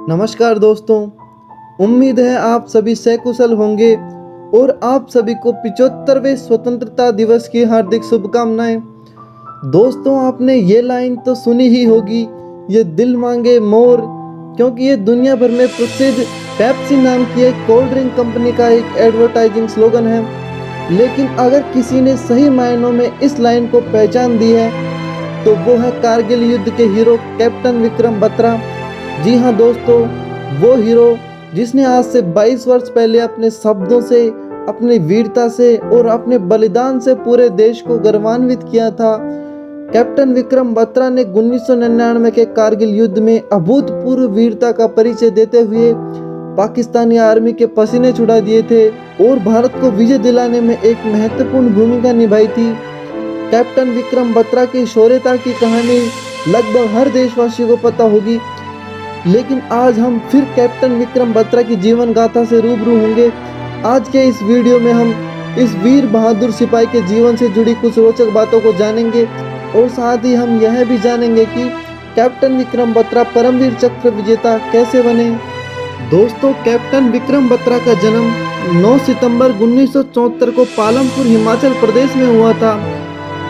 नमस्कार दोस्तों, उम्मीद है आप सभी सकुशल होंगे और आप सभी को 75वें स्वतंत्रता दिवस की हार्दिक शुभकामनाएं। दोस्तों, आपने ये लाइन तो सुनी ही होगी, ये दिल मांगे मोर, क्योंकि ये दुनिया भर में प्रसिद्ध पेप्सी नाम की एक कोल्ड ड्रिंक कंपनी का एक एडवर्टाइजिंग स्लोगन है। लेकिन अगर किसी ने सही मायनों में इस लाइन को पहचान दी है तो वो है कारगिल युद्ध के हीरो कैप्टन विक्रम बत्रा। जी हाँ दोस्तों, वो हीरो जिसने आज से 22 वर्ष पहले अपने शब्दों से, अपनी वीरता से और अपने बलिदान से पूरे देश को गौरवान्वित किया था। कैप्टन विक्रम बत्रा ने 1999 के कारगिल युद्ध में अभूतपूर्व वीरता का परिचय देते हुए पाकिस्तानी आर्मी के पसीने छुड़ा दिए थे और भारत को विजय दिलाने में एक महत्वपूर्ण भूमिका निभाई थी। कैप्टन विक्रम बत्रा की शौर्यता की कहानी लगभग हर देशवासी को पता होगी, लेकिन आज हम फिर कैप्टन विक्रम बत्रा की जीवन गाथा से रूबरू होंगे। आज के इस वीडियो में हम इस वीर बहादुर सिपाही के जीवन से जुड़ी कुछ रोचक बातों को जानेंगे और साथ ही हम यह भी जानेंगे कि कैप्टन विक्रम बत्रा परमवीर चक्र विजेता कैसे बने। दोस्तों, कैप्टन विक्रम बत्रा का जन्म 9 सितंबर 1974 को पालमपुर हिमाचल प्रदेश में हुआ था।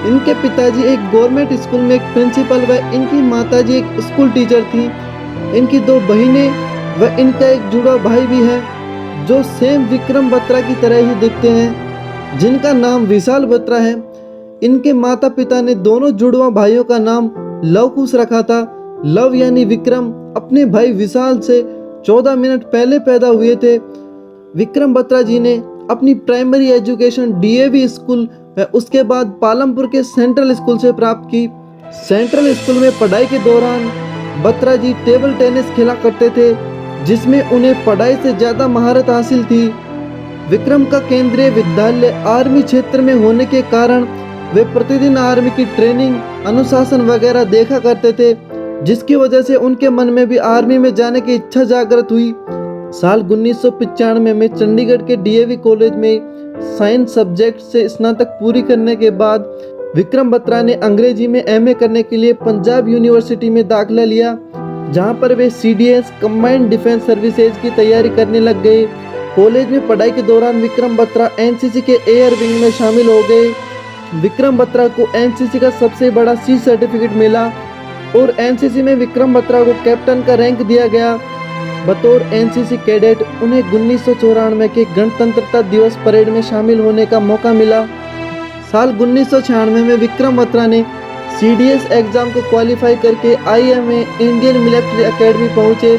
इनके पिताजी एक गवर्नमेंट स्कूल में एक प्रिंसिपल व इनकी माताजी एक स्कूल टीचर थी। इनकी 2 बहनें व इनका एक जुड़वा भाई भी है जो सेम विक्रम बत्रा की तरह ही दिखते हैं, जिनका नाम विशाल बत्रा है। इनके माता पिता ने दोनों जुड़वा भाइयों का नाम लव कुश रखा था। लव यानी विक्रम अपने भाई विशाल से 14 मिनट पहले पैदा हुए थे। विक्रम बत्रा जी ने अपनी प्राइमरी एजुकेशन डीएवी स्कूल व उसके बाद पालमपुर के सेंट्रल स्कूल से प्राप्त की। सेंट्रल स्कूल में पढ़ाई के दौरान बत्रा जी टेबल टेनिस खेला करते थे, जिसमें उन्हें पढ़ाई से ज़्यादा महारत हासिल थी। विक्रम का केंद्रीय विद्यालय आर्मी क्षेत्र में होने के कारण वे प्रतिदिन आर्मी की ट्रेनिंग, अनुशासन वगैरह देखा करते थे, जिसकी वजह से उनके मन में भी आर्मी में जाने की इच्छा जागृत हुई। साल 1995 में चंडीगढ़ के डीएवी कॉलेज में साइंस सब्जेक्ट से स्नातक पूरी करने के बाद विक्रम बत्रा ने अंग्रेजी में एमए करने के लिए पंजाब यूनिवर्सिटी में दाखिला लिया, जहां पर वे सीडीएस कंबाइंड डिफेंस सर्विसेज की तैयारी करने लग गए। कॉलेज में पढ़ाई के दौरान विक्रम बत्रा एनसीसी के एयर विंग में शामिल हो गए। विक्रम बत्रा को एनसीसी का सबसे बड़ा सी सर्टिफिकेट मिला और एनसीसी में विक्रम बत्रा को कैप्टन का रैंक दिया गया। बतौर एनसीसी कैडेट उन्हें 1994 के गणतंत्रता दिवस परेड में शामिल होने का मौका मिला। साल 1996 में विक्रम बत्रा ने सीडीएस एग्जाम को क्वालिफाई करके आईएमए इंडियन मिलिट्री एकेडमी पहुंचे।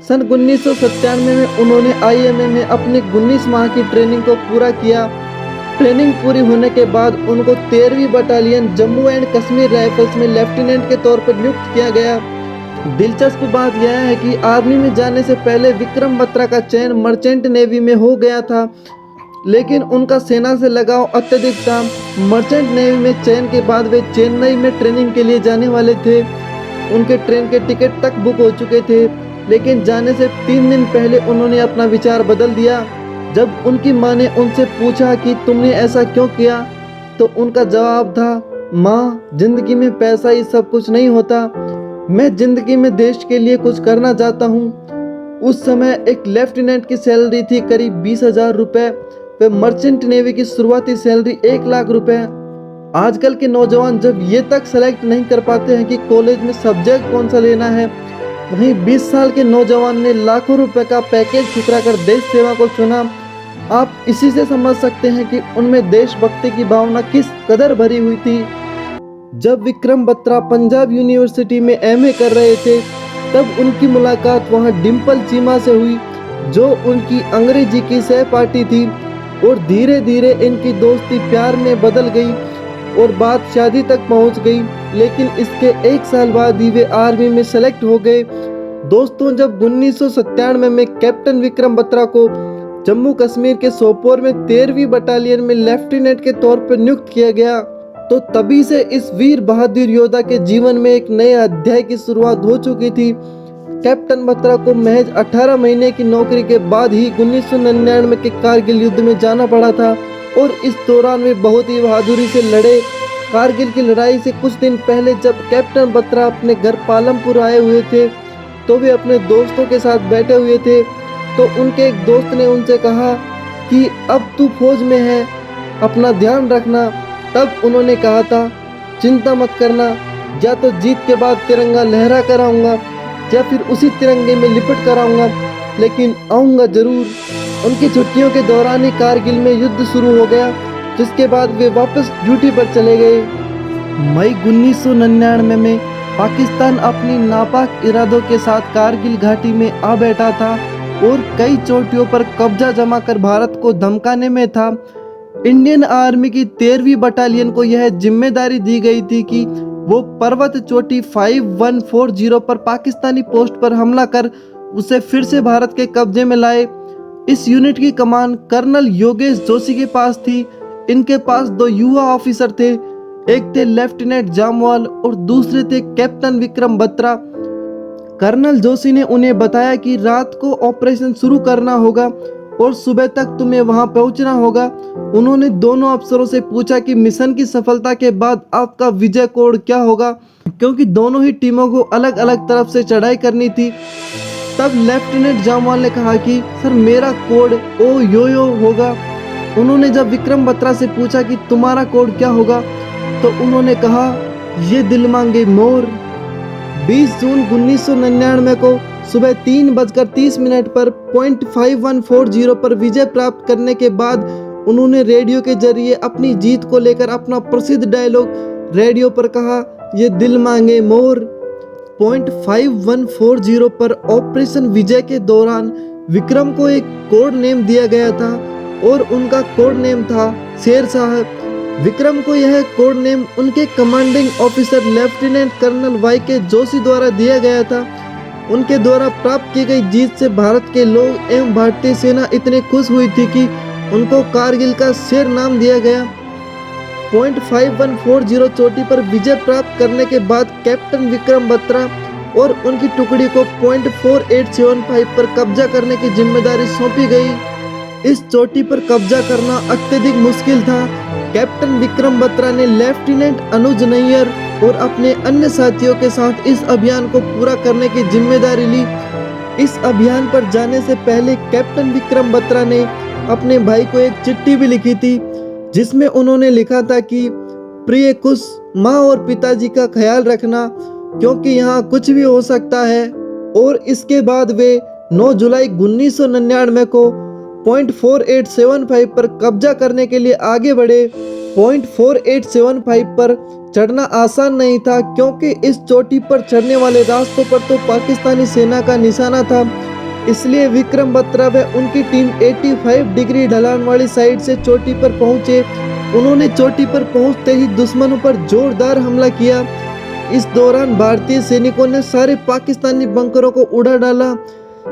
सन 1997 में उन्होंने आईएमए में अपनी 19 माह की ट्रेनिंग को पूरा किया। ट्रेनिंग पूरी होने के बाद उनको 13वीं battalion Jammu and Kashmir rifles में लेफ्टिनेंट के तौर पर नियुक्त किया गया। दिलचस्प बात यह है कि आर्मी में जाने से पहले विक्रम बत्रा का चयन मर्चेंट नेवी में हो गया था, लेकिन उनका सेना से लगाव अत्यधिक था। मर्चेंट नेवी में चयन के बाद वे चेन्नई में ट्रेनिंग के लिए जाने वाले थे। उनके ट्रेन के टिकट तक बुक हो चुके थे, लेकिन जाने से 3 दिन पहले उन्होंने अपना विचार बदल दिया। जब उनकी मां ने उनसे पूछा कि तुमने ऐसा क्यों किया, तो उनका जवाब था, माँ, जिंदगी में पैसा ही सब कुछ नहीं होता, मैं जिंदगी में देश के लिए कुछ करना चाहता हूँ। उस समय एक लेफ्टिनेंट की सैलरी थी करीब 20,000 रुपये व मर्चेंट नेवी की शुरुआती सैलरी 1 लाख रुपए। आजकल के नौजवान जब ये तक सेलेक्ट नहीं कर पाते हैं कि कॉलेज में सब्जेक्ट कौन सा लेना है, वहीं 20 साल के नौजवान ने लाखों रुपए का पैकेज ठुकरा कर देश सेवा को चुना। आप इसी से समझ सकते हैं कि उनमें देशभक्ति की भावना किस कदर भरी हुई थी। जब विक्रम बत्रा पंजाब यूनिवर्सिटी में एमए कर रहे थे, तब उनकी मुलाकात वहां डिम्पल चीमा से हुई, जो उनकी अंग्रेजी की सहपाठी थी, और धीरे धीरे इनकी दोस्ती प्यार में बदल गई और बात शादी तक पहुंच गई। लेकिन इसके 1 साल बाद ही वे आर्मी में सेलेक्ट हो गए। दोस्तों, जब 1997 में कैप्टन विक्रम बत्रा को जम्मू कश्मीर के सोपोर में 13वीं बटालियन में लेफ्टिनेंट के तौर पर नियुक्त किया गया, तो तभी से इस वीर बहादुर योद्धा के जीवन में एक नए अध्याय की शुरुआत हो चुकी थी। कैप्टन बत्रा को महज 18 महीने की नौकरी के बाद ही 1999 के कारगिल युद्ध में जाना पड़ा था और इस दौरान वे बहुत ही बहादुरी से लड़े। कारगिल की लड़ाई से कुछ दिन पहले जब कैप्टन बत्रा अपने घर पालमपुर आए हुए थे, तो वे अपने दोस्तों के साथ बैठे हुए थे, तो उनके एक दोस्त ने उनसे कहा कि अब तू फौज में है, अपना ध्यान रखना। तब उन्होंने कहा था, चिंता मत करना, या तो जीत के बाद तिरंगा लहरा कर आऊँगा या फिर उसी तिरंगे में लिपट कर आऊँगा, लेकिन आऊँगा ज़रूर। उनकी छुट्टियों के दौरान ही कारगिल में युद्ध शुरू हो गया, जिसके बाद वे वापस ड्यूटी पर चले गए। मई 1999 में पाकिस्तान अपनी नापाक इरादों के साथ कारगिल घाटी में आ बैठा था और कई चोटियों पर कब्जा जमा कर भारत को धमकाने में था। इंडियन आर्मी की 13वीं बटालियन को यह जिम्मेदारी दी गई थी कि वो पर्वत चोटी 5140 पर पाकिस्तानी पोस्ट पर हमला कर उसे फिर से भारत के कब्जे में लाए। इस यूनिट की कमान कर्नल योगेश जोशी के पास थी। इनके पास 2 युवा ऑफिसर थे, एक थे लेफ्टिनेंट जामवाल और दूसरे थे कैप्टन विक्रम बत्रा। कर्नल जोशी ने उन्हें बताया कि रात को ऑपरेशन शुरू करना होगा और सुबह तक तुम्हें वहां पहुंचना होगा। उन्होंने दोनों अफसरों से पूछा कि मिशन की सफलता के बाद आपका विजय कोड क्या होगा, क्योंकि दोनों ही टीमों को अलग अलग तरफ से चढ़ाई करनी थी। तब लेफ्टिनेंट जामवाल ने कहा कि सर मेरा कोड ओ यो होगा। उन्होंने जब विक्रम बत्रा से पूछा कि तुम्हारा कोड क्या होगा, तो उन्होंने कहा ये दिल मांगे मोर। 20 जून 1999 को सुबह 3:30 पर पॉइंट 5140 पर विजय प्राप्त करने के बाद उन्होंने रेडियो के जरिए अपनी जीत को लेकर अपना प्रसिद्ध डायलॉग रेडियो पर कहा, ये दिल मांगे मोर। पॉइंट 5140 पर ऑपरेशन विजय के दौरान विक्रम को एक कोड नेम दिया गया था और उनका कोड नेम था शेर साहब। विक्रम को यह कोड नेम उनके commanding officer lieutenant colonel Y K. Joshi द्वारा दिया गया था। उनके द्वारा प्राप्त की गई जीत से भारत के लोग एवं भारतीय सेना इतने खुश हुई थी कि उनको कारगिल का शेर नाम दिया गया। पॉइंट 5140 चोटी पर विजय प्राप्त करने के बाद कैप्टन विक्रम बत्रा और उनकी टुकड़ी को पॉइंट 4875 पर कब्जा करने की जिम्मेदारी सौंपी गई। इस चोटी पर कब्जा करना अत्यधिक मुश्किल था। कैप्टन विक्रम बत्रा ने लेफ्टिनेंट अनुज नैयर और अपने अन्य साथियों के साथ इस अभियान को पूरा करने की जिम्मेदारी ली। इस अभियान पर जाने से पहले कैप्टन विक्रम बत्रा ने अपने भाई को एक चिट्ठी भी लिखी थी, जिसमें उन्होंने लिखा था कि प्रिय कुश, माँ और पिताजी का ख्याल रखना, क्योंकि यहाँ कुछ भी हो सकता है। और इसके बाद वे 9 जुलाई 1999 को पॉइंट 4875 पर कब्जा करने के लिए आगे बढ़े। पॉइंट 4875 पर चढ़ना आसान नहीं था, क्योंकि इस चोटी पर चढ़ने वाले रास्तों पर तो पाकिस्तानी सेना का निशाना था। इसलिए विक्रम बत्रा व उनकी टीम 85 डिग्री ढलान वाली साइड से चोटी पर पहुंचे। उन्होंने चोटी पर पहुंचते ही दुश्मनों पर जोरदार हमला किया। इस दौरान भारतीय सैनिकों ने सारे पाकिस्तानी बंकरों को उड़ा डाला।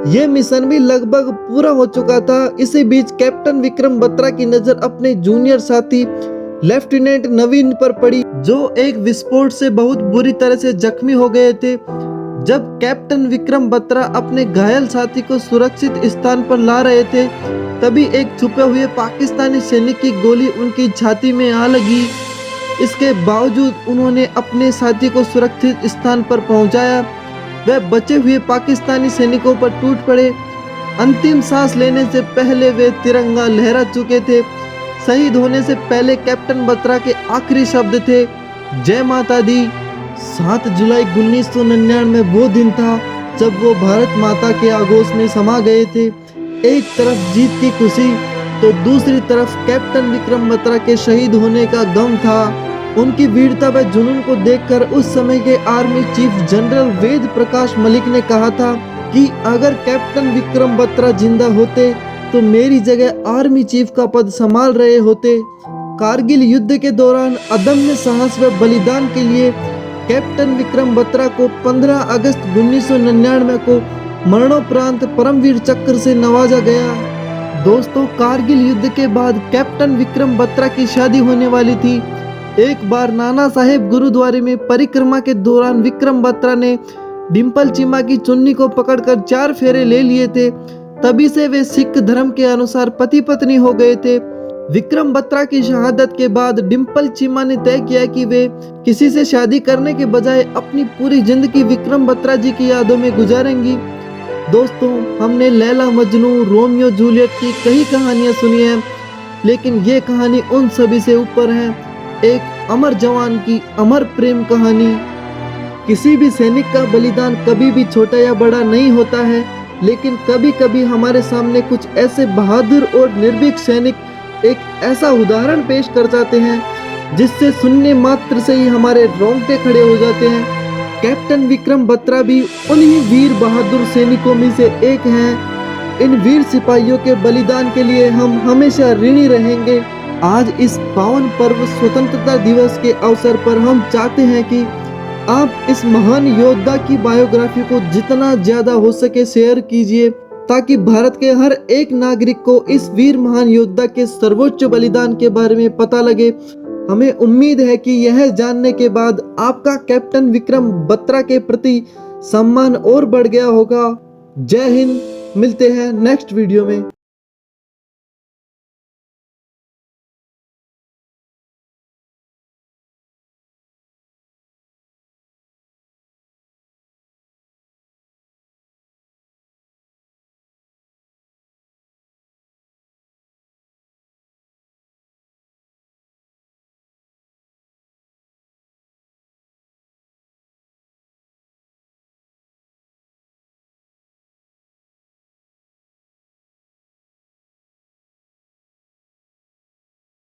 यह मिशन भी लगभग पूरा हो चुका था। इसी बीच कैप्टन विक्रम बत्रा की नजर अपने जूनियर साथी लेफ्टिनेंट नवीन पर पड़ी, जो एक विस्फोट से बहुत बुरी तरह से जख्मी हो गए थे। जब कैप्टन विक्रम बत्रा अपने घायल साथी को सुरक्षित स्थान पर ला रहे थे, तभी एक छुपे हुए पाकिस्तानी सैनिक की गोली उनकी छाती में आ लगी। इसके बावजूद उन्होंने अपने साथी को सुरक्षित स्थान पर पहुंचाया। वे बचे हुए पाकिस्तानी सैनिकों पर टूट पड़े। अंतिम सांस लेने से पहले वे तिरंगा लहरा चुके थे। शहीद होने से पहले कैप्टन बत्रा के आखिरी शब्द थे, जय माता दी। 7 जुलाई 1999 वो दिन था जब वो भारत माता के आगोश में समा गए थे। एक तरफ जीत की खुशी तो दूसरी तरफ कैप्टन विक्रम बत्रा के शहीद होने का गम था। उनकी वीरता व जुनून को देखकर उस समय के army chief general Ved Prakash Malik ने कहा था कि अगर कैप्टन विक्रम बत्रा जिंदा होते तो मेरी जगह आर्मी चीफ का पद संभाल रहे होते। कारगिल युद्ध के दौरान अदम्य साहस व बलिदान के लिए कैप्टन विक्रम बत्रा को 15 अगस्त 1999 को मरणोपरांत परमवीर चक्र से नवाजा गया। दोस्तों, कारगिल युद्ध के बाद कैप्टन विक्रम बत्रा की शादी होने वाली थी। एक बार नाना साहेब गुरुद्वारे में परिक्रमा के दौरान विक्रम बत्रा ने डिम्पल चीमा की चुन्नी को पकड़कर 4 फेरे ले लिए थे। तभी से वे सिख धर्म के अनुसार पति पत्नी हो गए थे। विक्रम बत्रा की शहादत के बाद डिम्पल चीमा ने तय किया कि वे किसी से शादी करने के बजाय अपनी पूरी जिंदगी विक्रम बत्रा जी की यादों में गुजारेंगी। दोस्तों, हमने लैला मजनू, रोमियो जूलियट की कई कहानियां सुनी हैं, लेकिन ये कहानी उन सभी से ऊपर है। एक अमर जवान की अमर प्रेम कहानी। किसी भी सैनिक का बलिदान कभी भी छोटा या बड़ा नहीं होता है, लेकिन कभी कभी हमारे सामने कुछ ऐसे बहादुर और निर्भीक सैनिक एक ऐसा उदाहरण पेश कर जाते हैं जिससे सुनने मात्र से ही हमारे रोंगटे खड़े हो जाते हैं। कैप्टन विक्रम बत्रा भी उन्हीं वीर बहादुर सैनिकों में से एक हैं। इन वीर सिपाहियों के बलिदान के लिए हम हमेशा ऋणी रहेंगे। आज इस पावन पर्व स्वतंत्रता दिवस के अवसर पर हम चाहते हैं कि आप इस महान योद्धा की बायोग्राफी को जितना ज्यादा हो सके शेयर कीजिए, ताकि भारत के हर एक नागरिक को इस वीर महान योद्धा के सर्वोच्च बलिदान के बारे में पता लगे। हमें उम्मीद है कि यह जानने के बाद आपका कैप्टन विक्रम बत्रा के प्रति सम्मान और बढ़ गया होगा। जय हिंद। मिलते हैं नेक्स्ट वीडियो में।